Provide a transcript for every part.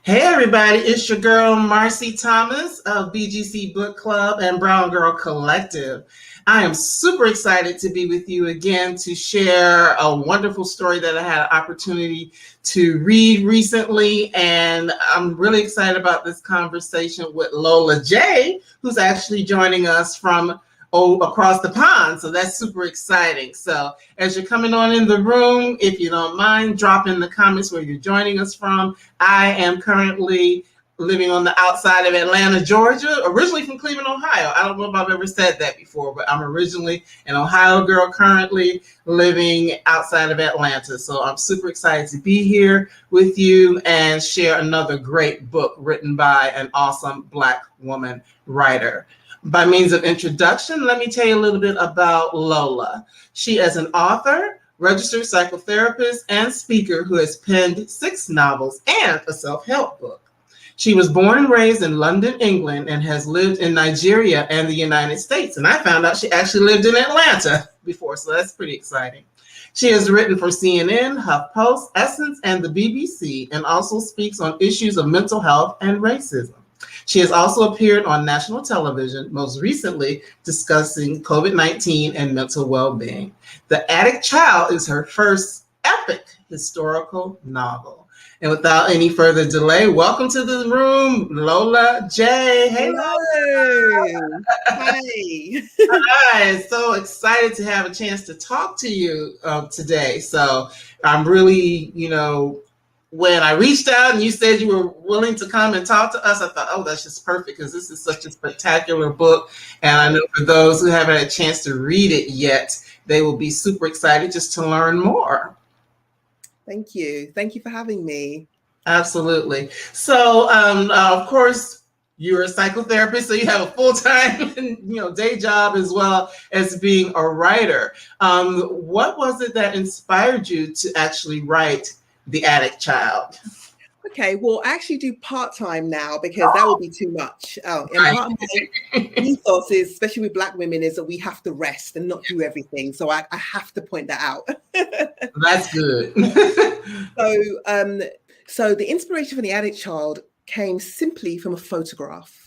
Hey everybody, it's your girl Marcy Thomas of BGC Book Club and Brown Girl Collective. I am super excited to be with you again to share a wonderful story that I had an opportunity to read recently. And I'm really excited about this conversation with Lola Jaye, who's actually joining us from across the pond. So that's super exciting. So as you're coming on in the room, if you don't mind, drop in the comments where you're joining us from. I am currently living on the outside of Atlanta, Georgia, originally from Cleveland, Ohio. I don't know if I've ever said that before, but I'm originally an Ohio girl, currently living outside of Atlanta. So I'm super excited to be here with you and share another great book written by an awesome Black woman writer. By means of introduction, let me tell you a little bit about Lola. She is an author, registered psychotherapist, and speaker who has penned 6 novels and a self-help book. She was born and raised in London, England, and has lived in Nigeria and the United States. And I found out she actually lived in Atlanta before, so that's pretty exciting. She has written for CNN, HuffPost, Essence, and the BBC, and also speaks on issues of mental health and racism. She has also appeared on national television, most recently discussing COVID-19 and mental well-being. The Attic Child is her first epic historical novel. And without any further delay, welcome to the room, Lola Jaye. Hey, Lola. Hi. Hi. So excited to have a chance to talk to you today. So I'm really, when I reached out and you said you were willing to come and talk to us, I thought, oh, that's just perfect because this is such a spectacular book. And I know for those who haven't had a chance to read it yet, they will be super excited just to learn more. Thank you. Thank you for having me. Absolutely. So, of course, you're a psychotherapist, so you have a full-time, day job as well as being a writer. What was it that inspired you to actually write The Attic Child? Okay, well, I actually do part-time now because that would be too much. And part of my ethos is, especially with Black women, is that we have to rest and not do everything. So I have to point that out. That's good. So the inspiration for The Attic Child came simply from a photograph.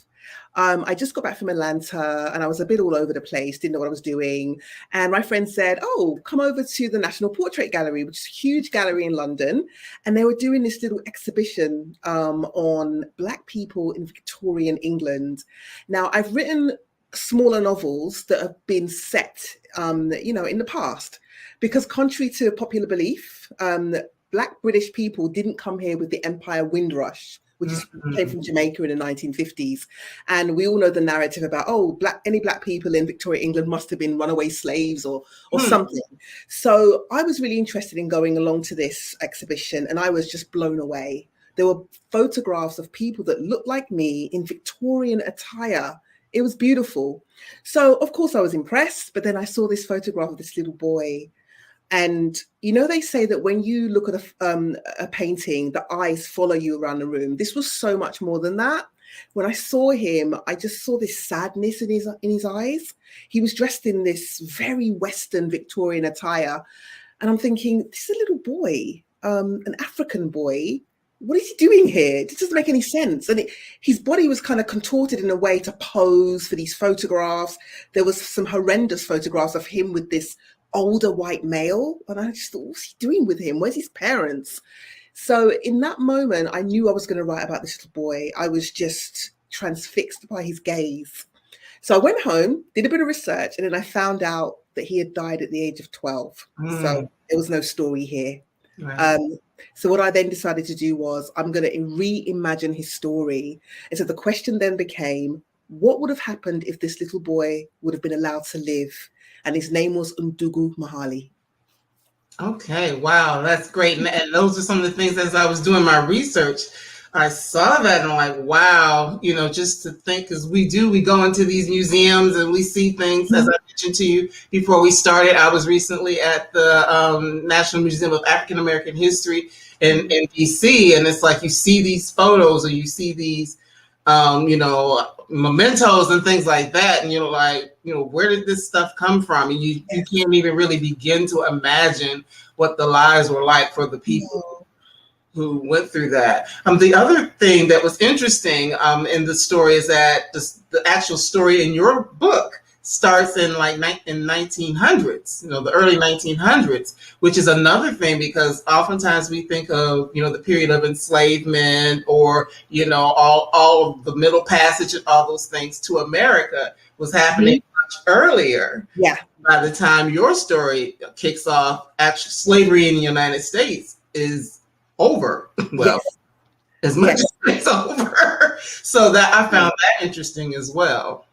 I just got back from Atlanta and I was a bit all over the place, didn't know what I was doing. And my friend said, oh, come over to the National Portrait Gallery, which is a huge gallery in London. And they were doing this little exhibition on Black people in Victorian England. Now, I've written smaller novels that have been set, in the past, because contrary to popular belief, Black British people didn't come here with the Empire Windrush, which came from Jamaica in the 1950s. And we all know the narrative about, any Black people in Victoria, England must have been runaway slaves or something. So I was really interested in going along to this exhibition and I was just blown away. There were photographs of people that looked like me in Victorian attire. It was beautiful. So of course I was impressed, but then I saw this photograph of this little boy. And, they say that when you look at a painting, the eyes follow you around the room. This was so much more than that. When I saw him, I just saw this sadness in his eyes. He was dressed in this very Western Victorian attire. And I'm thinking, this is a little boy, an African boy. What is he doing here? This doesn't make any sense. And his body was kind of contorted in a way to pose for these photographs. There was some horrendous photographs of him with this older white male. And I just thought, what's he doing with him? Where's his parents? So in that moment, I knew I was going to write about this little boy. I was just transfixed by his gaze. So I went home, did a bit of research, and then I found out that he had died at the age of 12. So there was no story here. Right. So what I then decided to do was I'm going to reimagine his story. And so the question then became, what would have happened if this little boy would have been allowed to live? And his name was Ndugu Mahali. Okay, wow, that's great. And those are some of the things as I was doing my research, I saw that and I'm like, wow, just to think, because we go into these museums and we see things, as I mentioned to you before we started. I was recently at the National Museum of African American History in DC, and it's like you see these photos or you see these mementos and things like that, and you're like, where did this stuff come from? And you can't even really begin to imagine what the lives were like for the people who went through that. The other thing that was interesting in the story is that the actual story in your book starts in in 1900s, the early 1900s, which is another thing because oftentimes we think of, the period of enslavement or, all of the Middle Passage and all those things to America was happening much earlier. Yeah. By the time your story kicks off, actually slavery in the United States is over. Well, yes. as much as it's over. So that I found that interesting as well.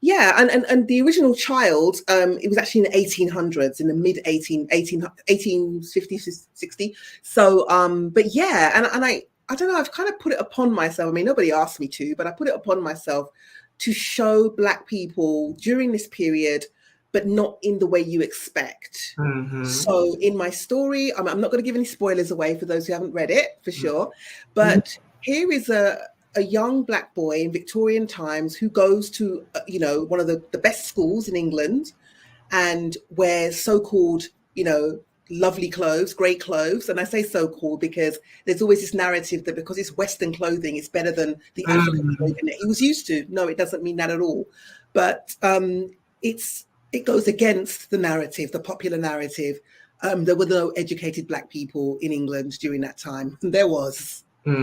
Yeah, and the original child, it was actually in the 1800s, in the mid 1850, 60. So, but yeah, and I don't know, I've kind of put it upon myself. I mean, nobody asked me to, but I put it upon myself to show Black people during this period, but not in the way you expect. Mm-hmm. So in my story, I'm not going to give any spoilers away for those who haven't read it, for sure. But here is a young Black boy in Victorian times who goes to, one of the best schools in England and wears so-called, lovely clothes, great clothes. And I say so-called because there's always this narrative that because it's Western clothing, it's better than the African clothing that he was used to. No, it doesn't mean that at all. But it goes against the narrative, the popular narrative. There were no educated Black people in England during that time. And there was. We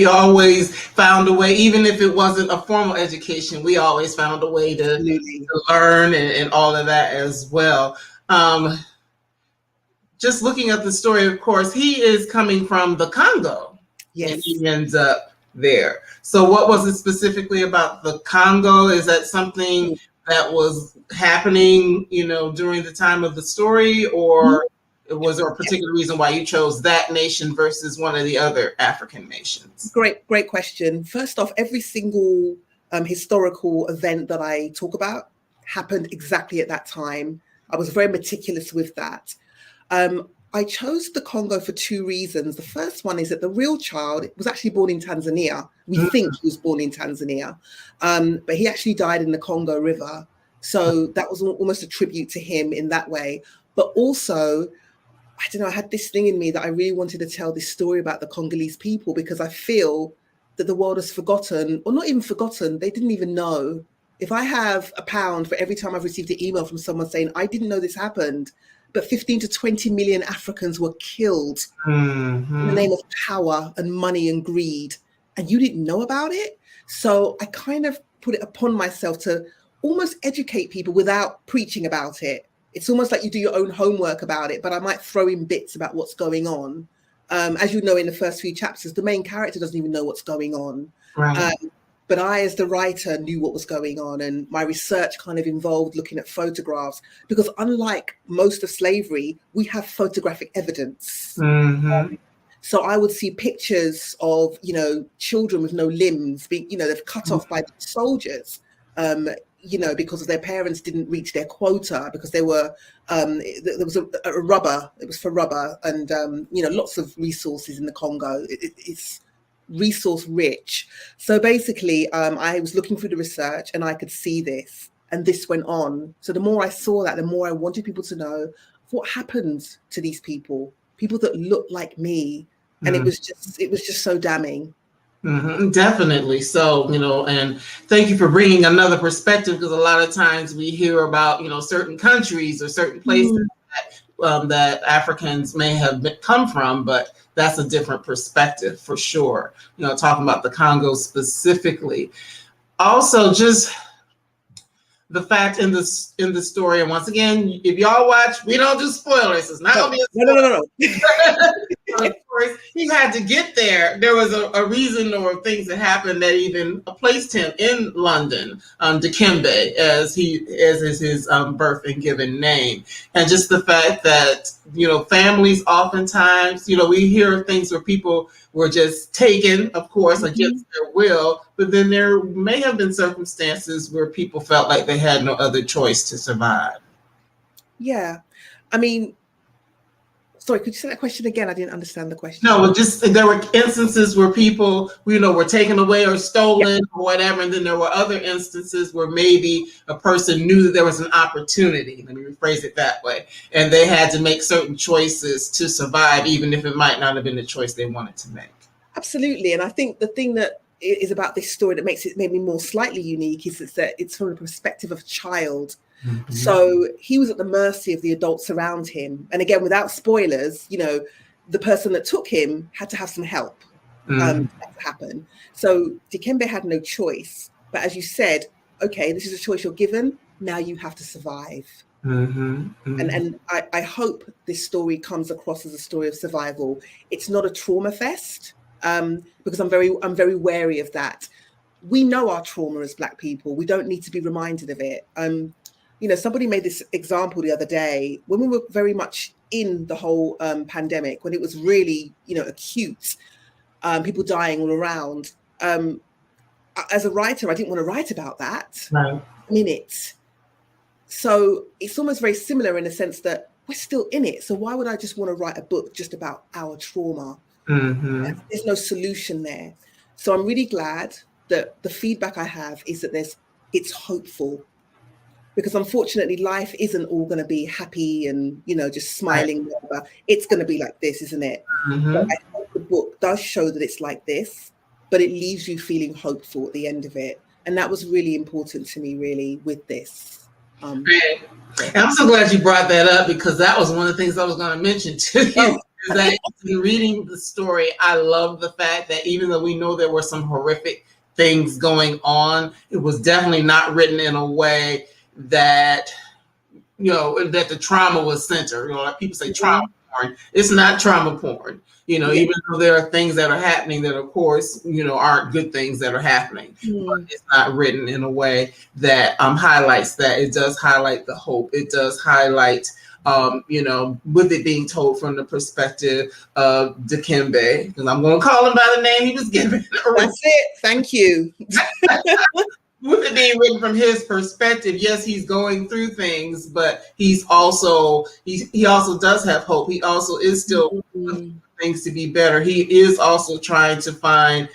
always found a way, even if it wasn't a formal education, we always found a way to learn and all of that as well. Just looking at the story, of course, he is coming from the Congo. Yes. And he ends up there. So what was it specifically about the Congo? Is that something that was happening, during the time of the story, or was there a particular reason why you chose that nation versus one of the other African nations? Great question. First off, every single historical event that I talk about happened exactly at that time. I was very meticulous with that. I chose the Congo for two reasons. The first one is that the real child was actually born in Tanzania. We think he was born in Tanzania, but he actually died in the Congo River. So that was almost a tribute to him in that way. But also, I don't know, I had this thing in me that I really wanted to tell this story about the Congolese people because I feel that the world has forgotten, or not even forgotten, they didn't even know. If I have £1 for every time I've received an email from someone saying, I didn't know this happened, but 15 to 20 million Africans were killed in the name of power and money and greed, and you didn't know about it. So I kind of put it upon myself to almost educate people without preaching about it. It's almost like you do your own homework about it, but I might throw in bits about what's going on. As you know, in the first few chapters, the main character doesn't even know what's going on. Right. But I, as the writer, knew what was going on, and my research kind of involved looking at photographs because unlike most of slavery, we have photographic evidence. So I would see pictures of, children with no limbs being, they're cut off by the soldiers, because their parents didn't reach their quota because there was a rubber, it was for rubber, and, lots of resources in the Congo. It's resource rich. So basically, I was looking through the research and I could see this, and this went on. So the more I saw that, the more I wanted people to know what happened to these people that looked like me. And it was just so damning. Definitely. So, and thank you for bringing another perspective, because a lot of times we hear about, certain countries or certain places that Africans may have come from, but that's a different perspective for sure. Talking about the Congo specifically. Also, just the fact in the story, and once again, if y'all watch, we don't do spoilers. It's not gonna be a spoiler. No. Of course, he had to get there. There was a reason or things that happened that even placed him in London, Dikembe, as is his birth and given name. And just the fact that, families oftentimes, we hear things where people were just taken, of course, against their will, but then there may have been circumstances where people felt like they had no other choice to survive. Yeah. I mean, Sorry, could you say that question again? I didn't understand the question. No, just there were instances where people, were taken away or stolen or whatever, and then there were other instances where maybe a person knew that there was an opportunity. Let me rephrase it that way, and they had to make certain choices to survive, even if it might not have been the choice they wanted to make. Absolutely, and I think the thing that is about this story that makes it maybe more slightly unique is that it's from the perspective of a child. Mm-hmm. So he was at the mercy of the adults around him. And again, without spoilers, the person that took him had to have some help to happen. So Dikembe had no choice. But as you said, okay, this is a choice you're given. Now you have to survive. Mm-hmm. Mm-hmm. And I hope this story comes across as a story of survival. It's not a trauma fest. Because I'm very wary of that. We know our trauma as Black people. We don't need to be reminded of it. Somebody made this example the other day when we were very much in the whole pandemic, when it was really, acute, people dying all around. As a writer, I didn't want to write about that. Right. In it. So it's almost very similar in the sense that we're still in it. So why would I just want to write a book just about our trauma? Mm-hmm. There's no solution there. So I'm really glad that the feedback I have is that it's hopeful, because unfortunately life isn't all going to be happy and just smiling. Right. It's going to be like this, isn't it? Mm-hmm. But I hope the book does show that it's like this, but it leaves you feeling hopeful at the end of it, and that was really important to me, really, with this. Right. And I'm so glad you brought that up, because that was one of the things I was going to mention to you. Oh. That in reading the story, I love the fact that even though we know there were some horrific things going on, it was definitely not written in a way that, that the trauma was centered. Like people say trauma porn. It's not trauma porn. Even though there are things that are happening that, of course, aren't good things that are happening. But it's not written in a way that highlights that. It does highlight the hope. It does highlight with it being told from the perspective of Dikembe, because I'm going to call him by the name he was given. That's it. Thank you. With it being written from his perspective, yes, he's going through things, but he also does have hope. He also is still things to be better. He is also trying to find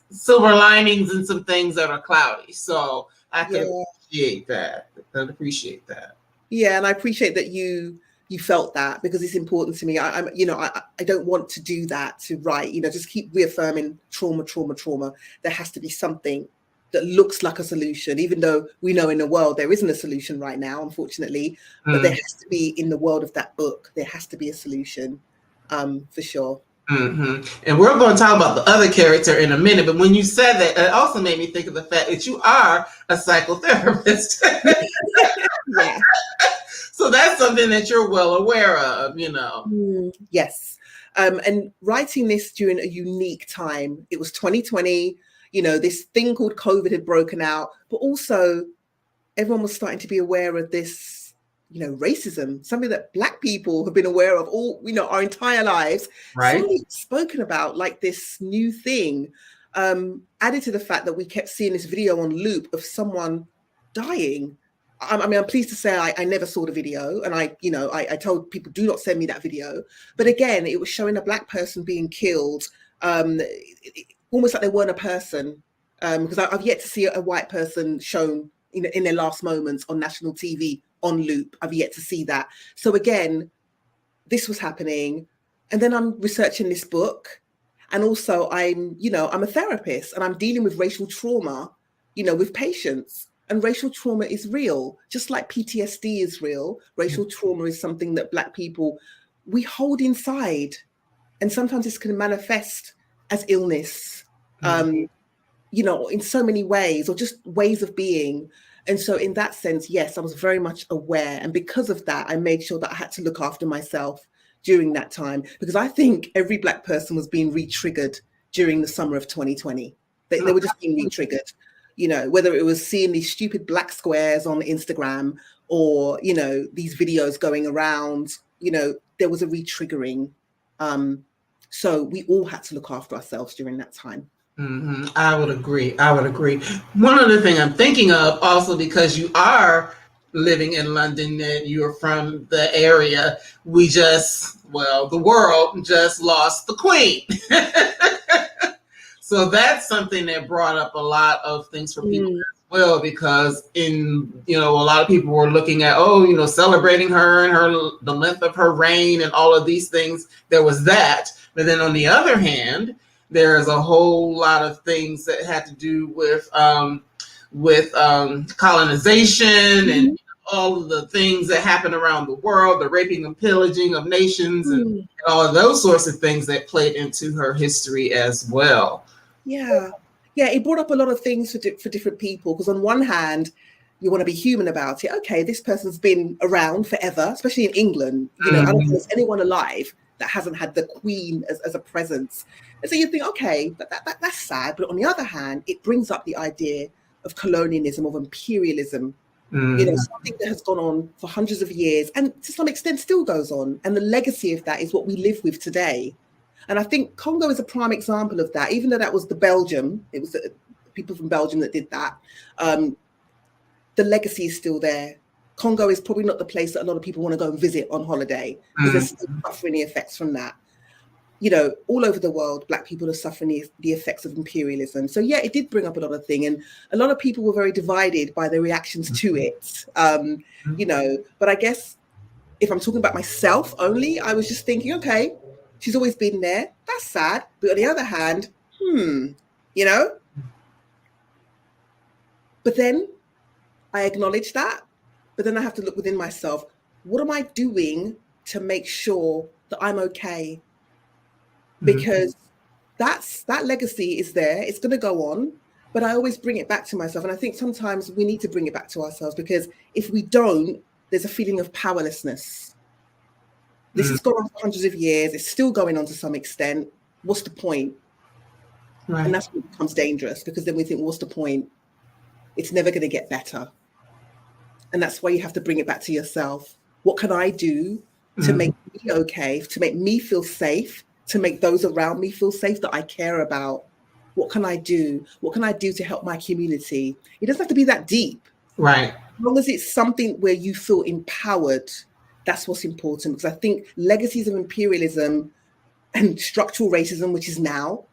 silver linings in some things that are cloudy. So I can appreciate that. Yeah, and I appreciate that you felt that, because it's important to me. I don't want to do that, to write, just keep reaffirming trauma. There has to be something that looks like a solution, even though we know in the world there isn't a solution right now, unfortunately. But there has to be, in the world of that book, there has to be a solution, for sure. Mm-hmm. And we're going to talk about the other character in a minute. But when you said that, it also made me think of the fact that you are a psychotherapist. Yeah. So that's something that you're well aware of, Yes. And writing this during a unique time. It was 2020, this thing called COVID had broken out, but also everyone was starting to be aware of this, racism, something that Black people have been aware of all, our entire lives. Right. Suddenly spoken about like this new thing, added to the fact that we kept seeing this video on loop of someone dying. I mean, I'm pleased to say I never saw the video, and I told people, do not send me that video. But again, it was showing a Black person being killed, almost like they weren't a person, because I've yet to see a white person shown in their last moments on national TV on loop. I've yet to see that. So again, this was happening, and then I'm researching this book, and also I'm a therapist, and I'm dealing with racial trauma, with patients. And racial trauma is real, just like PTSD is real. Racial trauma is something that Black people, we hold inside. And sometimes this can manifest as illness, in so many ways, or just ways of being. And so in that sense, yes, I was very much aware. And because of that, I made sure that I had to look after myself during that time, because I think every Black person was being re-triggered during the summer of 2020. They were just being re-triggered. Whether it was seeing these stupid Black squares on Instagram or, these videos going around, there was a re-triggering. So we all had to look after ourselves during that time. Mm-hmm. I would agree. One other thing I'm thinking of also, because you are living in London and you're from the area, we just, well, the world just lost the Queen. So that's something that brought up a lot of things for people as well, because a lot of people were looking at, celebrating her and the length of her reign and all of these things. There was that. But then on the other hand, there's a whole lot of things that had to do with colonization and all of the things that happen around the world, the raping and pillaging of nations and all of those sorts of things that played into her history as well. Yeah. It brought up a lot of things for different people, because on one hand, you want to be human about it. Okay, this person's been around forever, especially in England. I don't think there's anyone alive that hasn't had the Queen as a presence. And so you think, okay, that's sad. But on the other hand, it brings up the idea of colonialism, of imperialism, something that has gone on for hundreds of years and to some extent still goes on. And the legacy of that is what we live with today. And I think Congo is a prime example of that, even though that was it was the people from Belgium that did that. The legacy is still there. Congo is probably not the place that a lot of people want to go and visit on holiday, because they're still suffering the effects from that. All over the world, Black people are suffering the effects of imperialism. So yeah, it did bring up a lot of things, and a lot of people were very divided by their reactions to it. But I guess if I'm talking about myself only, I was just thinking, okay, she's always been there. That's sad. But on the other hand, But then I acknowledge that. But then I have to look within myself. What am I doing to make sure that I'm okay? Because that legacy is there. It's going to go on. But I always bring it back to myself. And I think sometimes we need to bring it back to ourselves, because if we don't, there's a feeling of powerlessness. This has gone on for hundreds of years. It's still going on to some extent. What's the point? Right. And that's when it becomes dangerous, because then we think, what's the point? It's never going to get better. And that's why you have to bring it back to yourself. What can I do to make me okay, to make me feel safe, to make those around me feel safe that I care about? What can I do? What can I do to help my community? It doesn't have to be that deep. Right. As long as it's something where you feel empowered, that's what's important. Because I think legacies of imperialism and structural racism, which is now,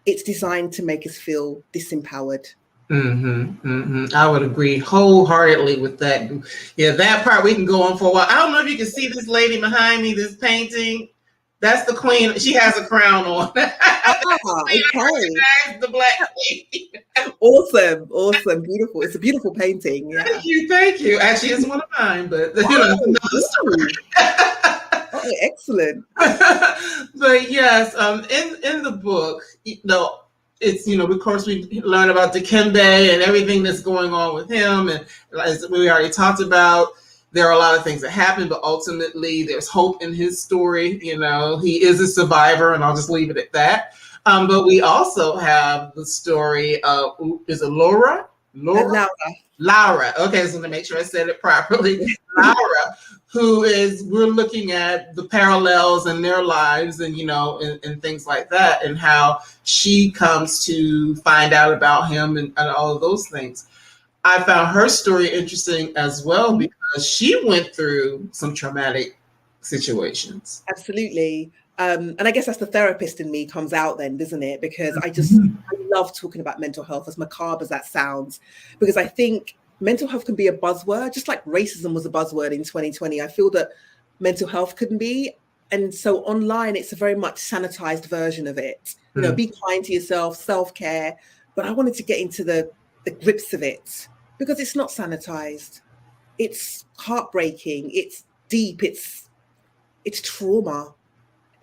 it's designed to make us feel disempowered. I would agree wholeheartedly with that. Yeah, that part we can go on for a while. I don't know if you can see this lady behind me, this painting. That's the Queen. She has a crown on. Okay. The Black Queen. Awesome, beautiful. It's a beautiful painting. Yeah. Thank you. Actually, it's one of mine, but another story. Oh, excellent. But yes, in the book, it's, of course, we learn about Dikembe and everything that's going on with him. And as we already talked about, there are a lot of things that happen, but ultimately there's hope in his story. He is a survivor, and I'll just leave it at that. But we also have the story of, is it Lowra? Lowra. Okay, so to make sure I said it properly. Lowra, we're looking at the parallels in their lives and, and things like that, and how she comes to find out about him and all of those things. I found her story interesting as well, because she went through some traumatic situations. Absolutely. And I guess that's the therapist in me comes out then, doesn't it? Because I love talking about mental health, as macabre as that sounds, because I think mental health can be a buzzword, just like racism was a buzzword in 2020. I feel that mental health couldn't be. And so online, it's a very much sanitized version of it. Be kind to yourself, self-care. But I wanted to get into the grips of it, because it's not sanitized. It's heartbreaking. It's deep. It's trauma.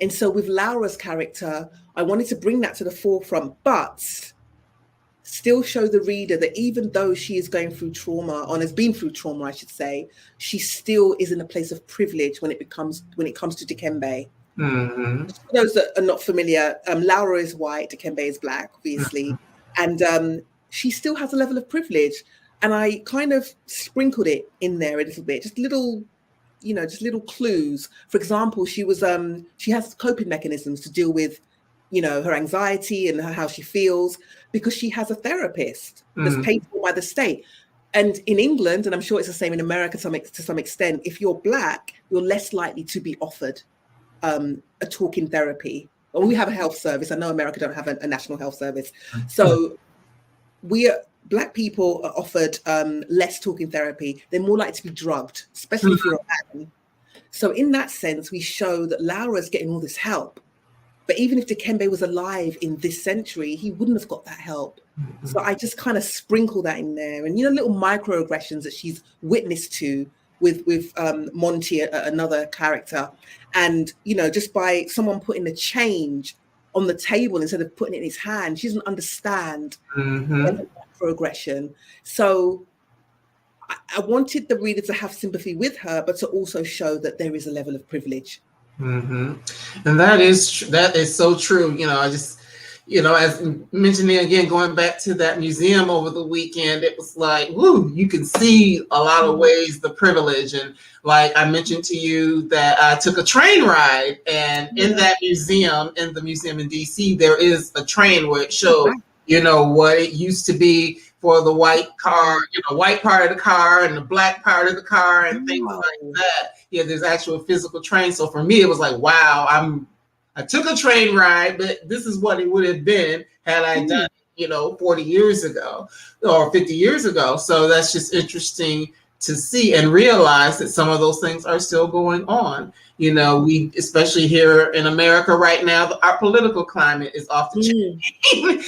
And so with Lowra's character, I wanted to bring that to the forefront, but still show the reader that even though she is going through trauma, or has been through trauma, I should say, she still is in a place of privilege when it comes to Dikembe. For those that are not familiar, Lowra is white, Dikembe is Black, obviously. And she still has a level of privilege. And I kind of sprinkled it in there a little bit, just little clues. For example, she has coping mechanisms to deal with, her anxiety and how she feels, because she has a therapist that's paid for by the state. And in England, and I'm sure it's the same in America to some extent, if you're Black, you're less likely to be offered a talking therapy. Well, we have a health service. I know America don't have a national health service. So Black people are offered less talking therapy. They're more likely to be drugged, especially if you're a man. So in that sense, we show that Lowra's getting all this help. But even if Dikembe was alive in this century, he wouldn't have got that help. So I just kind of sprinkle that in there. And, little microaggressions that she's witnessed to with Monty, another character. And, just by someone putting a change on the table instead of putting it in his hand, she doesn't understand microaggression. So I wanted the reader to have sympathy with her, but to also show that there is a level of privilege. And that is so true. I just, as mentioning again, going back to that museum over the weekend, it was like, woo, you can see a lot of ways the privilege. And like I mentioned to you that I took a train ride, and in that museum, in the museum in DC, there is a train where it shows, what it used to be for the white car, white part of the car and the Black part of the car and things like that. Yeah, there's actual physical train. So for me, it was like, wow, I took a train ride, but this is what it would have been had I done, 40 years ago or 50 years ago. So that's just interesting to see and realize that some of those things are still going on. We, especially here in America right now, our political climate is often changing,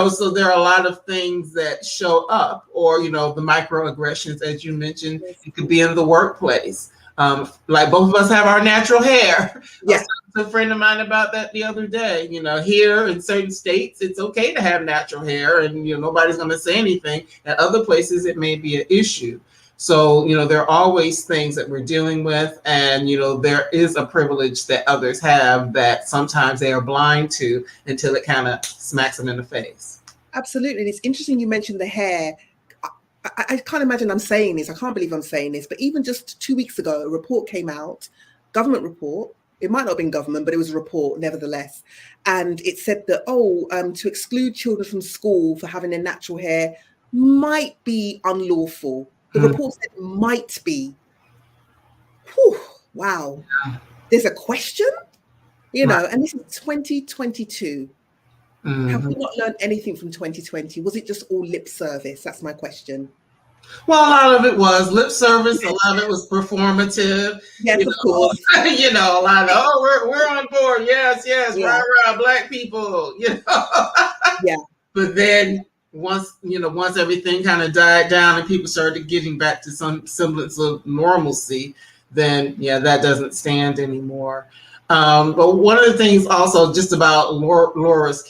so there are a lot of things that show up, or, the microaggressions, as you mentioned, it could be in the workplace. Like both of us have our natural hair. Yeah. I was talking to a friend of mine about that the other day. Here in certain states, it's okay to have natural hair and, nobody's going to say anything. At other places, it may be an issue. So, there are always things that we're dealing with, and, there is a privilege that others have that sometimes they are blind to until it kind of smacks them in the face. Absolutely. And it's interesting you mentioned the hair. I can't imagine I'm saying this. I can't believe I'm saying this. But even just 2 weeks ago, a report came out, government report. It might not have been government, but it was a report nevertheless. And it said that, to exclude children from school for having their natural hair might be unlawful. The report said it might be. Whew, wow. Yeah. There's a question, and this is 2022. Have we not learned anything from 2020? Was it just all lip service? That's my question. Well, a lot of it was lip service. A lot of it was performative. Yes, of course. A lot of, we're on board. Yes, rah, Black people, Yeah. But then once everything kind of died down and people started getting back to some semblance of normalcy, then that doesn't stand anymore. But one of the things also just about Lowra's,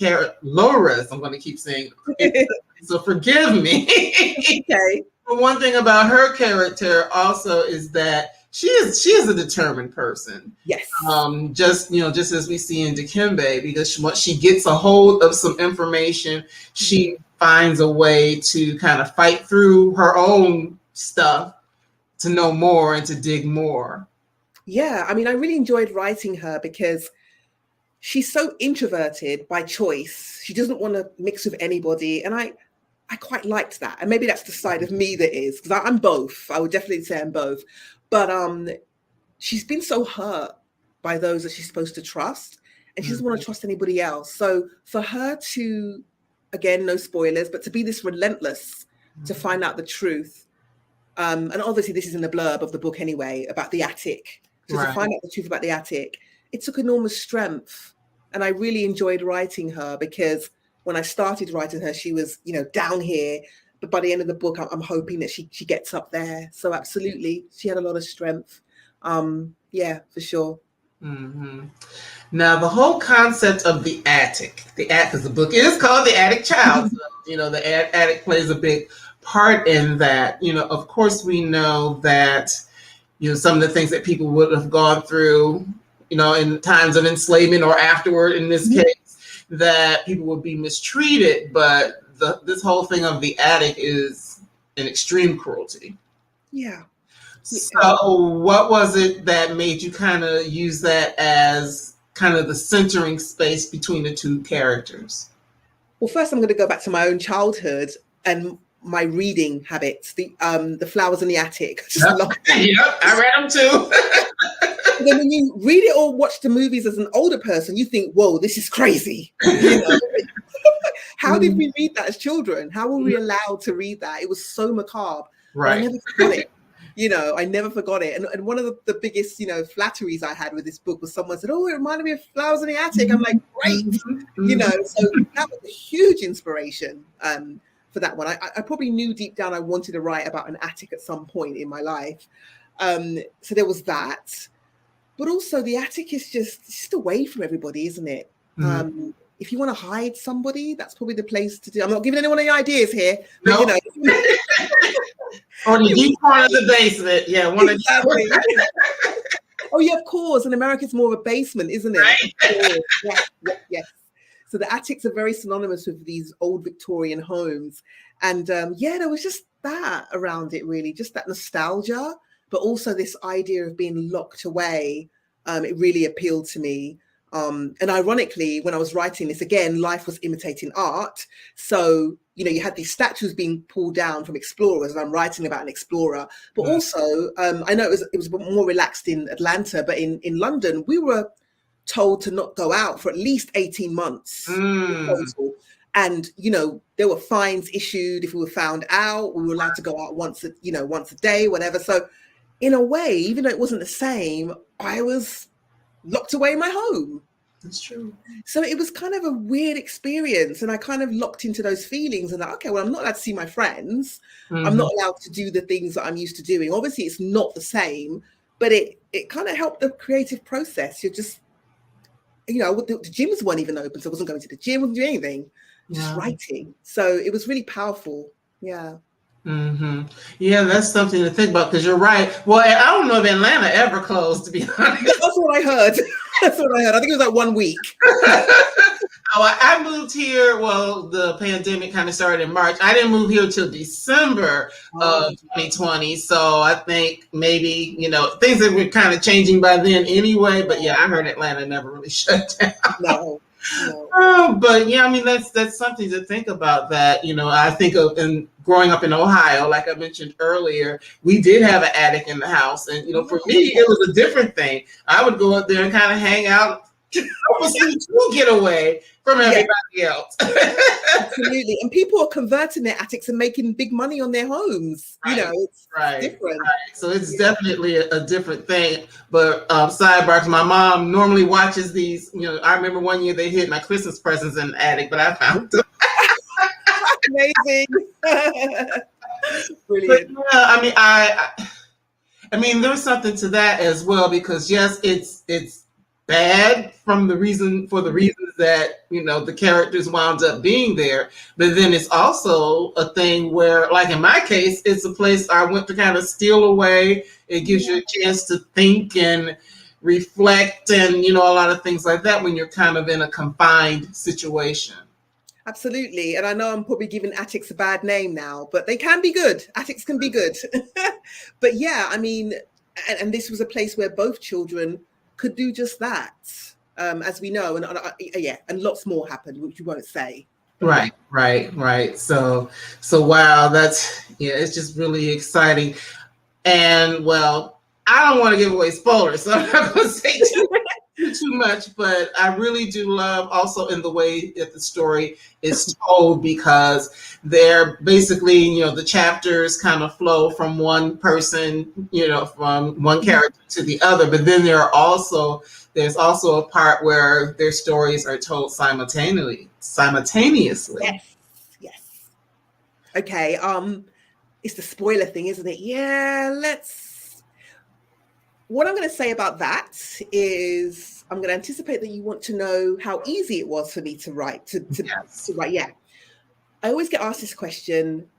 I'm going to keep saying, so forgive me. Okay. But one thing about her character also is that she is a determined person. Yes. Just as we see in Dikembe, because once she gets a hold of some information, she finds a way to kind of fight through her own stuff to know more and to dig more. Yeah, I mean, I really enjoyed writing her because she's so introverted by choice. She doesn't want to mix with anybody. And I quite liked that. And maybe that's the side of me that is, because I'm both. I would definitely say I'm both. But she's been so hurt by those that she's supposed to trust. And she doesn't want to trust anybody else. So for her to, again, no spoilers, but to be this relentless to find out the truth. And obviously this is in the blurb of the book anyway, about the attic. So to find out the truth about the attic, it took enormous strength. And I really enjoyed writing her because when I started writing her, she was, down here. But by the end of the book, I'm hoping that she gets up there. So absolutely, she had a lot of strength. Yeah, for sure. Mm-hmm. Now, the whole concept of the attic, because the book is called The Attic Child. So, the attic plays a big part in that. Of course, we know that, some of the things that people would have gone through, in times of enslavement or afterward, in this case, that people would be mistreated. But this whole thing of the attic is an extreme cruelty. Yeah. So what was it that made you kind of use that as kind of the centering space between the two characters? Well, first I'm going to go back to my own childhood. And my reading habits, the Flowers in the Attic. Just Yep. love them. Yep, I read them too. And then when you read it or watch the movies as an older person, you think, whoa, this is crazy. You know? How did we read that as children? How were we allowed to read that? It was so macabre. Right. But I never forgot it. You know, I never forgot it. And one of the biggest, you know, flatteries I had with this book was someone said, oh, it reminded me of Flowers in the Attic. I'm like, great. You know, so that was a huge inspiration for that one. I probably knew deep down I wanted to write about an attic at some point in my life. So there was that. But also the attic is just away from everybody, isn't it? If you want to hide somebody, that's probably the place to do. I'm not giving anyone any ideas here, but you know. Or the deep part of the basement. Yeah, one exactly. Oh yeah, of course. In America, it's more of a basement, isn't it? Right. Yes. So the attics are very synonymous with these old Victorian homes. And there was just that around it, really, just that nostalgia, but also this idea of being locked away. It really appealed to me. And ironically, when I was writing this, again, life was imitating art. So, you know, you had these statues being pulled down from explorers, and I'm writing about an explorer. But also, I know it was a bit more relaxed in Atlanta, but in London, we were told to not go out for at least 18 months. And, you know, there were fines issued if we were found out. We were allowed to go out once a day, whatever. So in a way, even though it wasn't the same, I was locked away in my home. That's true. So it was kind of a weird experience, and I kind of locked into those feelings and like, okay, well, I'm not allowed to see my friends. I'm not allowed to do the things that I'm used to doing. Obviously, it's not the same, but it kind of helped the creative process. You're just, you know, the gyms weren't even open, so I wasn't going to the gym, wasn't doing anything, just writing. So it was really powerful. Yeah. Yeah, that's something to think about, because you're right. Well, I don't know if Atlanta ever closed, to be honest. That's what I heard. I think it was like 1 week. I moved here. Well, the pandemic kind of started in March. I didn't move here till December of 2020. So I think maybe, you know, things that were kind of changing by then anyway. But yeah, I heard Atlanta never really shut down. No. But yeah, I mean, that's something to think about. That, you know, I think of, and growing up in Ohio, like I mentioned earlier, we did have an attic in the house, and you know, for me, it was a different thing. I would go up there and kind of hang out, purposely to get away from everybody else. Absolutely, and people are converting their attics and making big money on their homes. Right. You know, it's different. Right. So it's definitely a different thing. But sidebar, my mom normally watches these. You know, I remember one year they hid my Christmas presents in the attic, but I found them. Amazing. Brilliant. But, yeah, I mean, there's something to that as well, because yes, it's bad for the reasons that, you know, the characters wound up being there, but then it's also a thing where, like in my case, it's a place I went to kind of steal away. It gives you a chance to think and reflect, and you know, a lot of things like that when you're kind of in a confined situation. Absolutely. And I know I'm probably giving attics a bad name now, but they can be good. Attics can be good. But yeah, I mean, and this was a place where both children could do just that, as we know. And lots more happened, which you won't say. Right. So wow, it's just really exciting. And well, I don't want to give away spoilers, so I'm not going to say too much, but I really do love also in the way that the story is told, because they're basically, you know, the chapters kind of flow from one person, you know, from one character to the other, but then there's also a part where their stories are told simultaneously. Yes. Okay, it's the spoiler thing, isn't it? Yeah, what I'm going to say about that is I'm going to anticipate that you want to know how easy it was for me to write, to write. Yeah. I always get asked this question,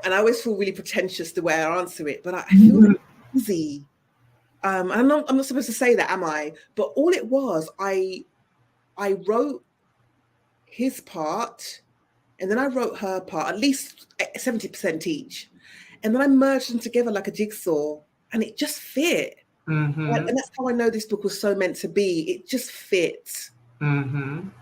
and I always feel really pretentious the way I answer it, but I feel that it's easy. I'm not supposed to say that, am I? But all it was, I wrote his part, and then I wrote her part, at least 70% each. And then I merged them together like a jigsaw, and it just fit. And that's how I know this book was so meant to be. It just fit, you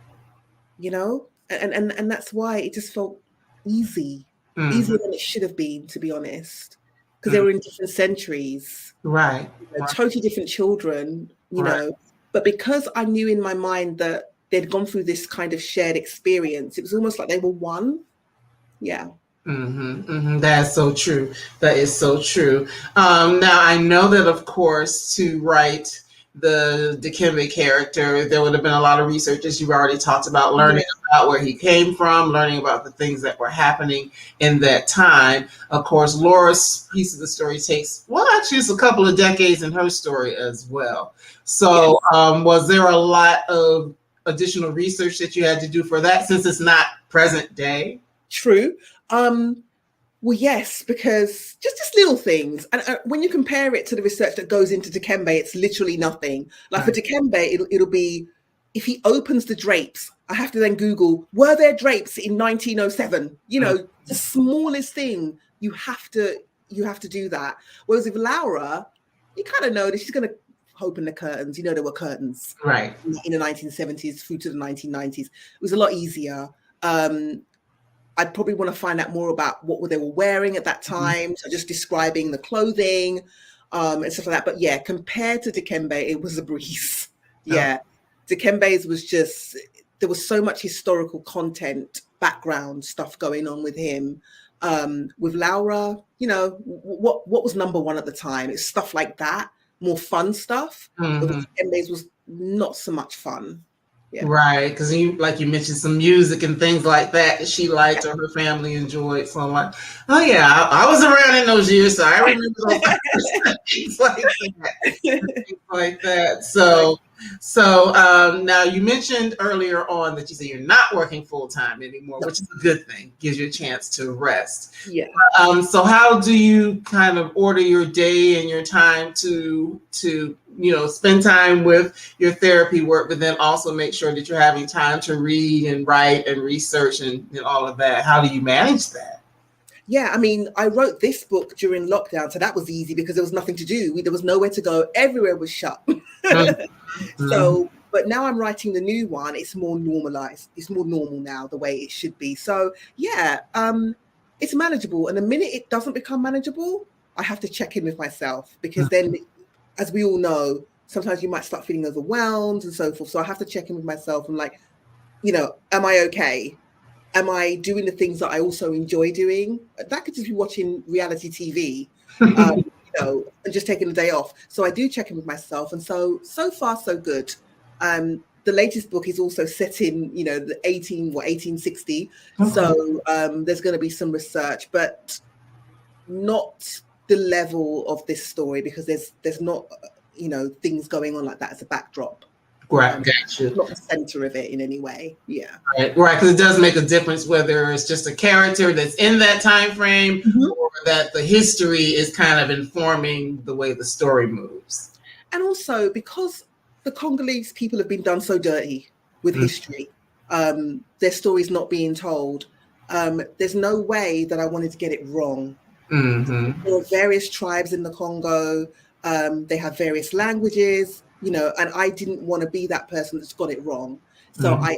know, and that's why it just felt easy. easier than it should have been, to be honest, because they Mm. were in different centuries, Right. Right. totally different children, Right. But because I knew in my mind that they'd gone through this kind of shared experience, it was almost like they were one. Yeah. That's so true. That is so true. Now, I know that, of course, to write the Dikembe character, there would have been a lot of research, as you've already talked about, learning about where he came from, learning about the things that were happening in that time. Of course, Laura's piece of the story takes, well, actually, it's a couple of decades in her story as well. So, was there a lot of additional research that you had to do for that, since it's not present day? True. Well, yes, because just little things. And when you compare it to the research that goes into Dikembe, it's literally nothing. Like for Dikembe, it'll be, if he opens the drapes, I have to then Google, were there drapes in 1907? The smallest thing, you have to do that. Whereas with Lowra, you kind of know that she's going to open the curtains. There were curtains. Right. In the 1970s through to the 1990s. It was a lot easier. I'd probably want to find out more about what they were wearing at that time. So just describing the clothing and stuff like that. But yeah, compared to Dikembe, it was a breeze. Yeah. Dikembe's was just, there was so much historical content, background stuff going on with him. With Lowra, what was number one at the time? It's stuff like that, more fun stuff. But Dikembe's was not so much fun. Yeah. Right, because you mentioned some music and things like that she liked or her family enjoyed. So I'm like, oh yeah, I was around in those years, so I remember those things like that. So now you mentioned earlier on that you say you're not working full time anymore, which is a good thing. Gives you a chance to rest. Yeah. So how do you kind of order your day and your time to spend time with your therapy work, but then also make sure that you're having time to read and write and research and all of that? How do you manage that? Yeah, I mean, I wrote this book during lockdown, so that was easy because there was nothing to do. There was nowhere to go. Everywhere was shut. So, but now I'm writing the new one. It's more normalized. It's more normal now, the way it should be. So yeah, it's manageable. And the minute it doesn't become manageable, I have to check in with myself, because then, as we all know, sometimes you might start feeling overwhelmed and so forth. So I have to check in with myself and like, am I okay? Am I doing the things that I also enjoy doing? That could just be watching reality TV, and just taking a day off. So I do check in with myself. And so far, so good. The latest book is also set in, the 1860. Okay. So there's going to be some research, but not the level of this story, because there's not, things going on like that as a backdrop. Right, gotcha. Not the center of it in any way. Yeah. Right, because it does make a difference whether it's just a character that's in that time frame or that the history is kind of informing the way the story moves. And also because the Congolese people have been done so dirty with history, their stories not being told, there's no way that I wanted to get it wrong. There are various tribes in the Congo. They have various languages. And I didn't want to be that person that's got it wrong. So I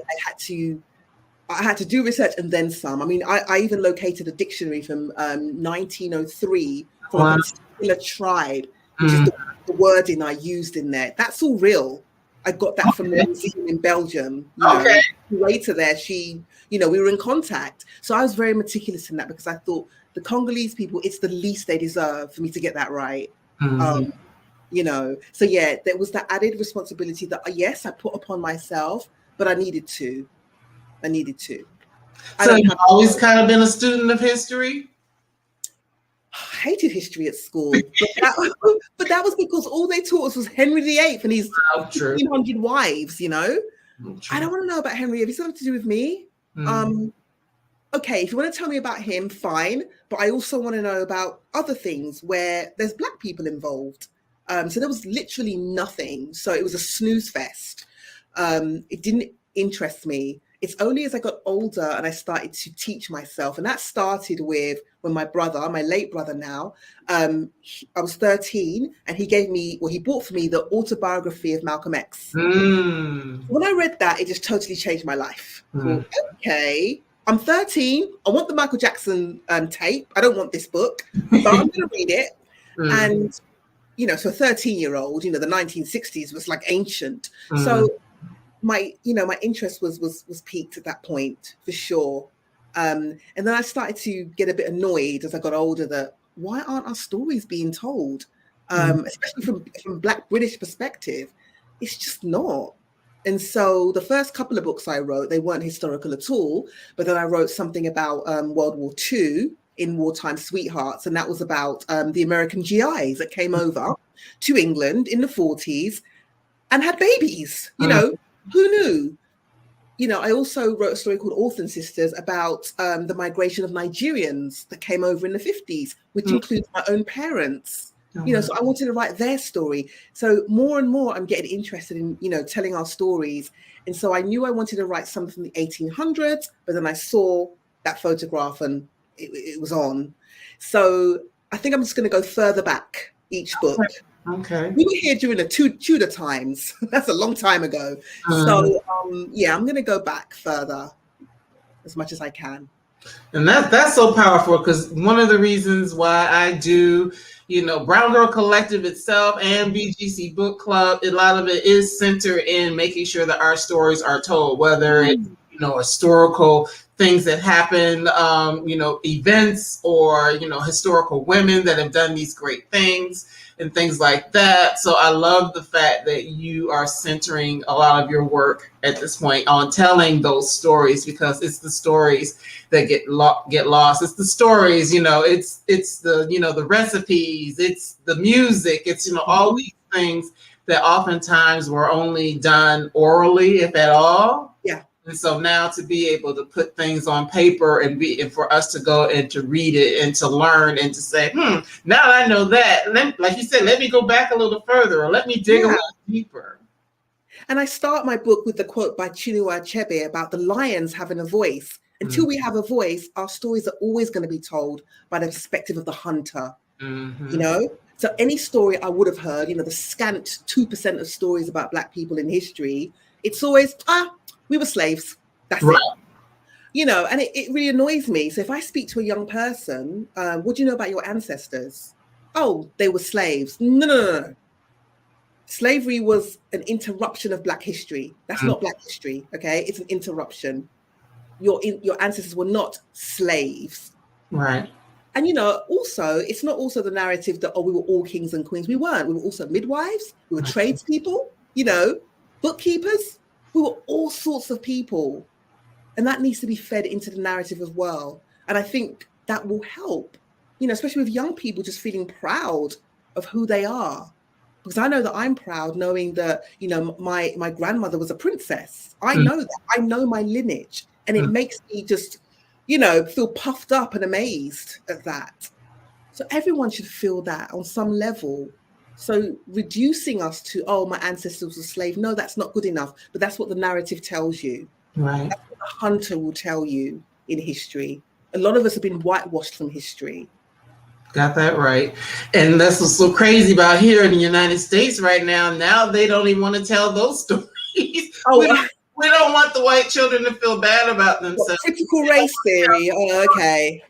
had to do research and then some. I mean, I even located a dictionary from 1903 for a particular tribe, which is the wording I used in there. That's all real. I got that from the museum in Belgium. Later there, we were in contact. So I was very meticulous in that, because I thought the Congolese people, it's the least they deserve for me to get that right. So yeah, there was that added responsibility that yes, I put upon myself, but I needed to. So you've always kind of been a student of history? I hated history at school, but that was because all they taught us was Henry VIII and his 1,500 wives. I don't want to know about Henry VIII. It's something to do with me. Okay, if you want to tell me about him, fine. But I also want to know about other things where there's Black people involved. So there was literally nothing. So it was a snooze fest. It didn't interest me. It's only as I got older and I started to teach myself. And that started with when my brother, my late brother now, I was 13 and he bought for me the autobiography of Malcolm X. When I read that, it just totally changed my life. Okay, I'm 13. I want the Michael Jackson tape. I don't want this book, but I'm going to read it. And, you know, so a 13-year-old, you know, the 1960s was like ancient. So my interest was piqued at that point for sure. And then I started to get a bit annoyed as I got older that why aren't our stories being told? Especially from Black British perspective, it's just not. And so the first couple of books I wrote, they weren't historical at all. But then I wrote something about World War II in Wartime Sweethearts. And that was about the American GIs that came over to England in the 40s and had babies. You know, who knew? You know, I also wrote a story called Orphan Sisters about the migration of Nigerians that came over in the 50s, which includes my own parents. You know, so I wanted to write their story. So more and more I'm getting interested in, you know, telling our stories. And so I knew I wanted to write something from the 1800s, but then I saw that photograph and it was on. So I think I'm just going to go further back each book. Okay. We were here during the Tudor times. That's a long time ago. So yeah, I'm going to go back further as much as I can. And that's so powerful, because one of the reasons why I do, you know, Brown Girl Collective itself and BGC Book Club, a lot of it is centered in making sure that our stories are told, whether it's, you know, historical things that happen, you know, events, or, you know, historical women that have done these great things and things like that. So I love the fact that you are centering a lot of your work at this point on telling those stories, because it's the stories that get lost. It's the stories, you know, it's the, you know, the recipes, it's the music, it's, you know, all these things that oftentimes were only done orally, if at all. Yeah. And so now to be able to put things on paper and for us to go and to read it and to learn and to say, now that I know that, like you said, let me go back a little further, or let me dig a little deeper. And I start my book with the quote by Chinua Achebe about the lions having a voice. Until we have a voice, our stories are always going to be told by the perspective of the hunter. You know? So any story I would have heard, you know, the scant 2% of stories about Black people in history, it's always, we were slaves. That's it. You know, and it really annoys me. So if I speak to a young person, what do you know about your ancestors? Oh, they were slaves. No. Slavery was an interruption of Black history. That's not Black history, okay? It's an interruption. Your ancestors were not slaves. Right. And, you know, also, it's not also the narrative that, we were all kings and queens. We weren't. We were also midwives. We were tradespeople, you know, bookkeepers. We were all sorts of people. And that needs to be fed into the narrative as well. And I think that will help, you know, especially with young people just feeling proud of who they are. Because I know that I'm proud knowing that, you know, my grandmother was a princess. I know that. I know my lineage. And it makes me just, you know, feel puffed up and amazed at that. So everyone should feel that on some level. So reducing us to, my ancestors were slaves, no, that's not good enough. But that's what the narrative tells you. Right. That's what the hunter will tell you in history. A lot of us have been whitewashed from history. Got that right. And that's what's so crazy about here in the United States right now. Now they don't even want to tell those stories. We don't want the white children to feel bad about themselves. Critical race theory. Oh, okay.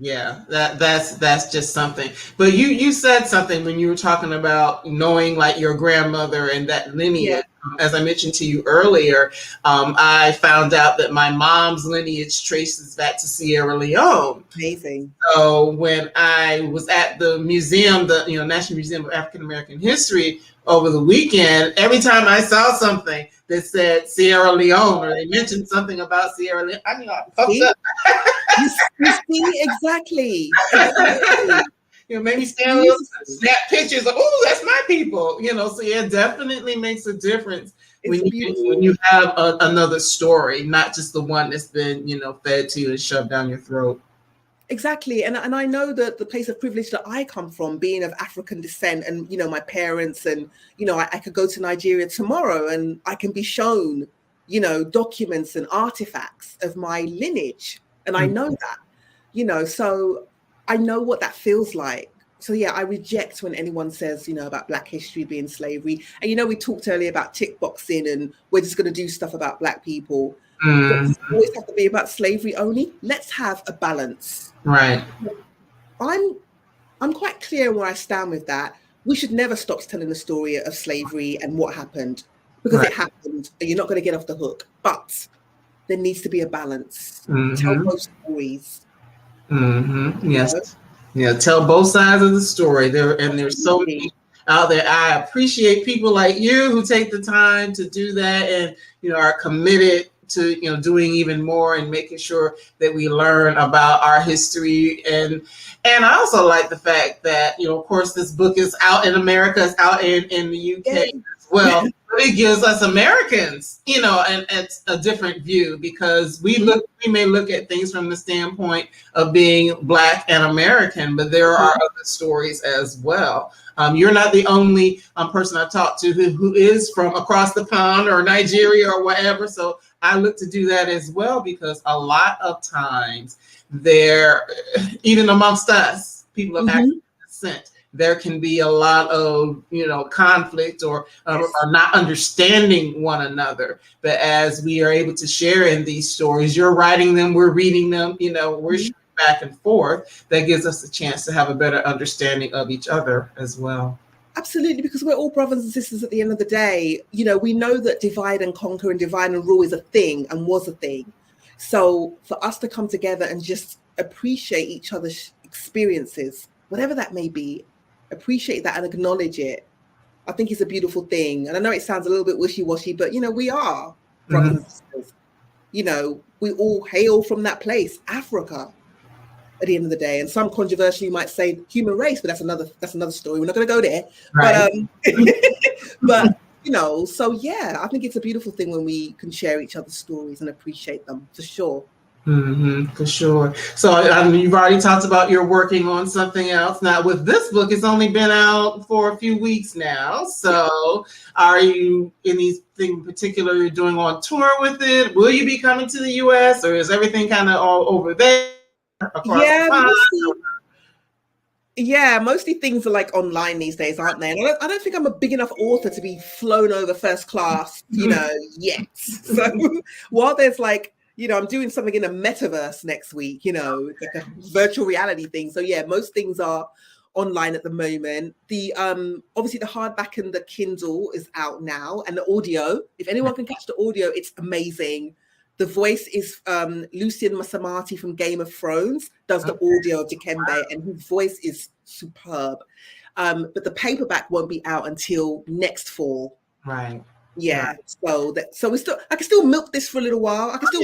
Yeah, that's just something. But you said something when you were talking about knowing like your grandmother and that lineage. Yeah. As I mentioned to you earlier, I found out that my mom's lineage traces back to Sierra Leone. Amazing. So when I was at the museum, the National Museum of African American History over the weekend, every time I saw something that said Sierra Leone or they mentioned something about Sierra Leone, I puffed up. You see, exactly. Maybe stand up, snap pictures of, that's my people. So yeah, it definitely makes a difference when you have another story, not just the one that's been, fed to you and shoved down your throat. Exactly. And I know that the place of privilege that I come from, being of African descent and, my parents and, I could go to Nigeria tomorrow and I can be shown, documents and artifacts of my lineage. And I know that, so I know what that feels like. So, yeah, I reject when anyone says, about Black history being slavery. And, we talked earlier about tick boxing and we're just going to do stuff about Black people. Does it Mm-hmm. always have to be about slavery only? Let's have a balance. Right. I'm quite clear where I stand with that. We should never stop telling the story of slavery and what happened, because Right. it happened and you're not going to get off the hook. But there needs to be a balance. Tell Mm-hmm. both stories. Mm-hmm. You Yes. know? Yeah. Tell both sides of the story. There's so Absolutely. many out there. I appreciate people like you who take the time to do that, and are committed to doing even more and making sure that we learn about our history. And I also like the fact that of course this book is out in America, it's out in the UK Yay. as well. But it gives us Americans, and it's a different view, because we may look at things from the standpoint of being Black and American, but there are other stories as well. You're not the only person I've talked to who is from across the pond or Nigeria or whatever. So I look to do that as well, because a lot of times there, even amongst us, people of African descent, there can be a lot of conflict or not understanding one another. But as we are able to share in these stories, you're writing them, we're reading them, we're sharing back and forth. That gives us a chance to have a better understanding of each other as well. Absolutely, because we're all brothers and sisters at the end of the day. We know that divide and conquer and divide and rule is a thing and was a thing. So for us to come together and just appreciate each other's experiences, whatever that may be, appreciate that and acknowledge it, I think is a beautiful thing. And I know it sounds a little bit wishy-washy, but we are brothers and sisters. We all hail from that place, Africa, at the end of the day. And some controversially might say human race, but that's another story. We're not going to go there. Right. But so yeah, I think it's a beautiful thing when we can share each other's stories and appreciate them, for sure. For sure. So you've already talked about you're working on something else. Now with this book, it's only been out for a few weeks now. So are you anything particular you're doing on tour with it? Will you be coming to the US, or is everything kind of all over there across the pond? Mostly things are like online these days, aren't they? And I don't think I'm a big enough author to be flown over first class, yet. So while there's I'm doing something in a metaverse next week, like a virtual reality thing. So yeah, most things are online at the moment. The obviously the hardback and the Kindle is out now, and the audio. If anyone can catch the audio, it's amazing. The voice is Lucian Masamati from Game of Thrones, does the audio of Dikembe, and his voice is superb. But the paperback won't be out until next fall. Right. Yeah. Right. So I can still milk this for a little while. I can still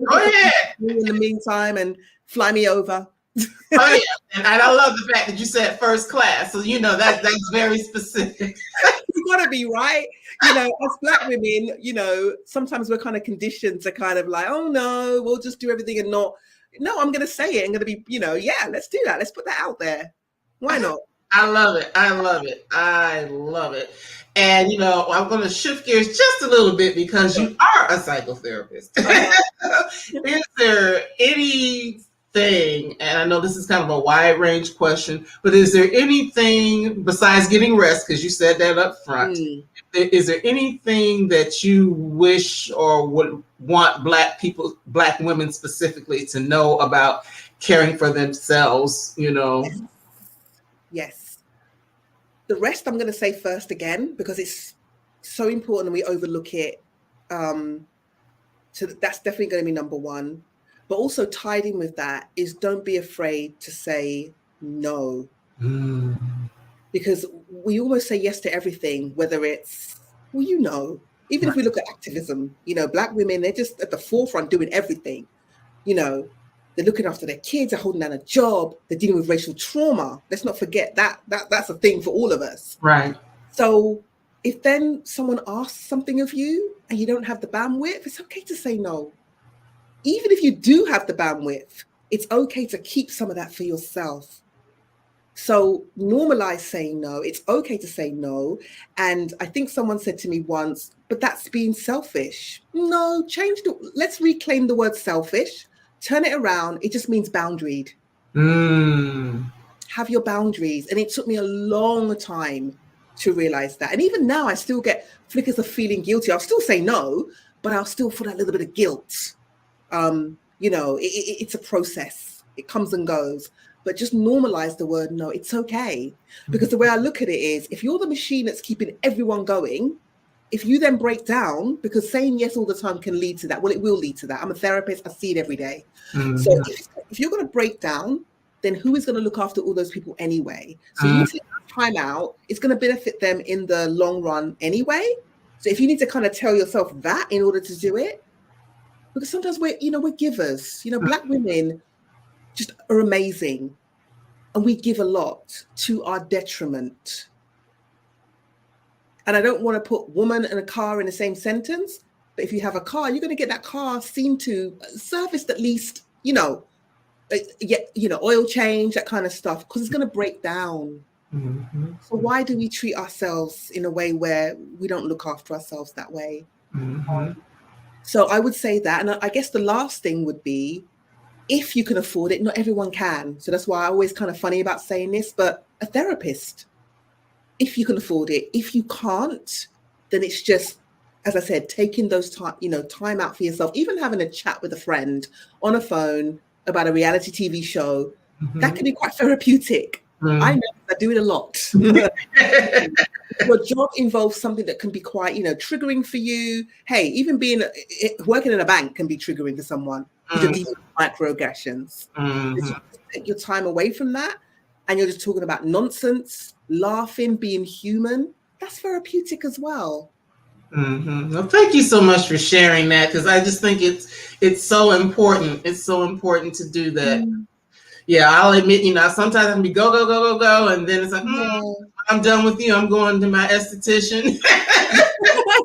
go ahead in the meantime and fly me over. Oh yeah, and I love the fact that you said first class. So that's very specific. You gotta be right. As Black women, sometimes we're kind of conditioned to kind of like, oh no, we'll just do everything and not. No, I'm gonna say it. I'm gonna be, yeah, let's do that. Let's put that out there. Why not? I love it. I love it. I love it. And I'm going to shift gears just a little bit, because you are a psychotherapist. Is there anything, and I know this is kind of a wide range question, but is there anything besides getting rest, because you said that up front, is there anything that you wish or would want Black people, Black women specifically, to know about caring for themselves, Yes. The rest I'm going to say first again, because it's so important and we overlook it. So that's definitely going to be number one. But also tied in with that is don't be afraid to say no. Because we almost say yes to everything, whether it's, even if we look at activism, Black women, they're just at the forefront doing everything. They're looking after their kids, they're holding down a job, they're dealing with racial trauma. Let's not forget that's a thing for all of us. Right. So if then someone asks something of you and you don't have the bandwidth, it's okay to say no. Even if you do have the bandwidth, it's okay to keep some of that for yourself. So normalize saying no. It's okay to say no. And I think someone said to me once, but that's being selfish. No, let's reclaim the word selfish. Turn it around. It just means boundaried. Have your boundaries. And it took me a long time to realize that. And even now, I still get flickers of feeling guilty. I'll still say no, but I'll still feel that little bit of guilt. It's a process. It comes and goes. But just normalize the word no. It's okay. Because the way I look at it is, if you're the machine that's keeping everyone going, if you then break down, because saying yes all the time can lead to that. Well, it will lead to that. I'm a therapist. I see it every day. Mm-hmm. So if you're going to break down, then who is going to look after all those people anyway? So you take time out. It's going to benefit them in the long run anyway. So if you need to kind of tell yourself that in order to do it, because sometimes we're givers. Black women just are amazing, and we give a lot to our detriment. And I don't want to put woman and a car in the same sentence, but if you have a car, you're going to get that car seen to, serviced at least, oil change, that kind of stuff, because it's going to break down. Mm-hmm. So why do we treat ourselves in a way where we don't look after ourselves that way? Mm-hmm. So I would say that. And I guess the last thing would be, if you can afford it, not everyone can. So that's why I always kind of funny about saying this, but a therapist, if you can afford it. If you can't, then it's just, as I said, taking those time out for yourself, even having a chat with a friend on a phone about a reality TV show, that can be quite therapeutic. I know, I do it a lot. Your job involves something that can be quite, triggering for you. Hey, even working in a bank can be triggering for someone who's dealing with microaggressions. You take your time away from that, and you're just talking about nonsense, laughing, being human. That's therapeutic as well. Mm-hmm. Well, thank you so much for sharing that, because I just think it's so important. It's so important to do that. Yeah, I'll admit, sometimes I can be go, and then it's like, I'm done with you. I'm going to my esthetician.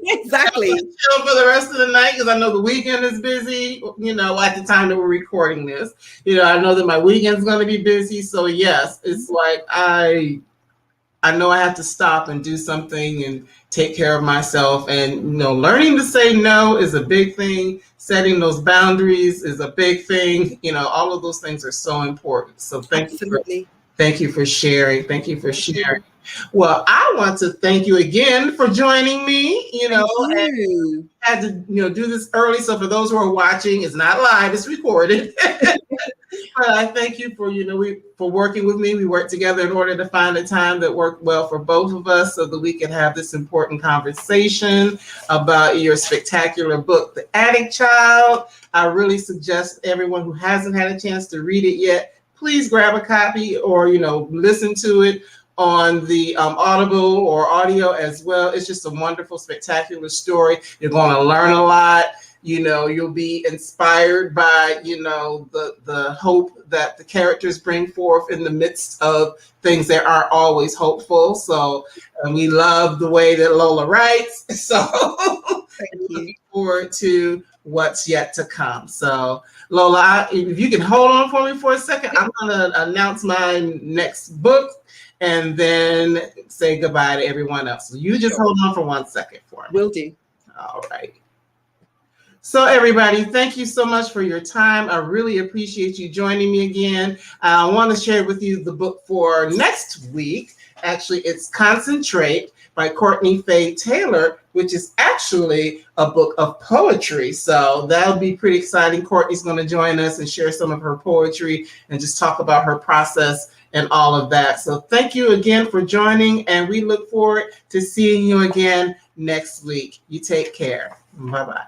Exactly. Chill for the rest of the night, because I know the weekend is busy. At the time that we're recording this, I know that my weekend's going to be busy. So yes, it's like I know I have to stop and do something and take care of myself. And learning to say no is a big thing. Setting those boundaries is a big thing. All of those things are so important. So thank you for sharing. Thank you for sharing. Well, I want to thank you again for joining me. And had to do this early. So for those who are watching, it's not live; it's recorded. But I thank you for for working with me. We worked together in order to find a time that worked well for both of us, so that we could have this important conversation about your spectacular book, The Attic Child. I really suggest everyone who hasn't had a chance to read it yet, please grab a copy or listen to it on the Audible or audio as well. It's just a wonderful, spectacular story. You're going to learn a lot. You'll be inspired by, the hope that the characters bring forth in the midst of things that aren't always hopeful. So we love the way that Lola writes. So looking forward to what's yet to come. So Lola, if you can hold on for me for a second, I'm going to announce my next book and then say goodbye to everyone else. So you just hold on for 1 second for me. Will do. All right. So everybody, thank you so much for your time. I really appreciate you joining me again. I want to share with you the book for next week. Actually, it's Concentrate by Courtney Faye Taylor, which is actually a book of poetry. So that'll be pretty exciting. Courtney's going to join us and share some of her poetry and just talk about her process and all of that. So thank you again for joining, and we look forward to seeing you again next week. You take care. Bye-bye.